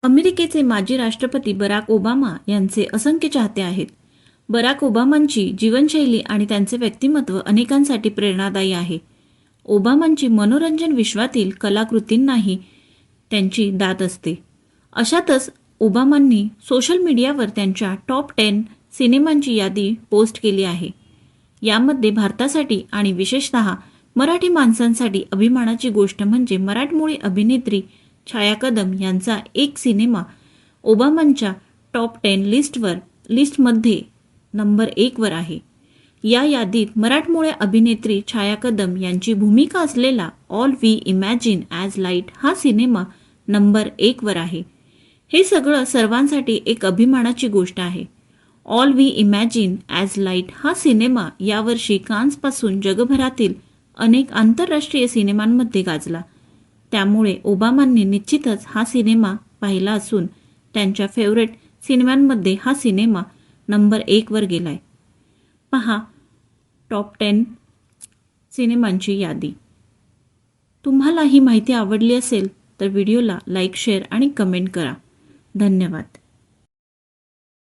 अमेरिकेचे माजी राष्ट्रपती बराक ओबामा यांचे असंख्य चाहते आहेत. बराक ओबामांची जीवनशैली आणि त्यांचे व्यक्तिमत्व अनेकांसाठी प्रेरणादायी आहे. ओबामांची मनोरंजन विश्वातील कलाकृतींनाही त्यांची दाद असते. अशातच ओबामांनी सोशल मीडियावर त्यांच्या टॉप 10 सिनेमांची यादी पोस्ट केली आहे. यामध्ये भारतासाठी आणि विशेषतः मराठी माणसांसाठी अभिमानाची गोष्ट म्हणजे मराठमोळी अभिनेत्री छाया कदम यांचा एक सिनेमा ओबामांच्या टॉप 10 लिस्टमध्ये नंबर 1 वर आहे. या यादीत मराठमोळ्या अभिनेत्री छाया कदम यांची भूमिका असलेला all we imagine as light हा सिनेमा नंबर 1 वर आहे. हे सगळं सर्वांसाठी एक अभिमानाची गोष्ट आहे. All we imagine as light हा सिनेमा यावर्षी कान्सपासून जगभरातील अनेक आंतरराष्ट्रीय सिनेमांमध्ये गाजला. त्यामुळे ओबामांनी निश्चितच हा सिनेमा पाहिला असून त्यांच्या फेवरेट सिनेमांमध्ये हा सिनेमा नंबर 1 वर गेलाय. पहा टॉप 10 सिनेमांची यादी. तुम्हाला ही माहिती आवडली असेल तर व्हिडिओला लाईक, शेअर आणि कमेंट करा. धन्यवाद.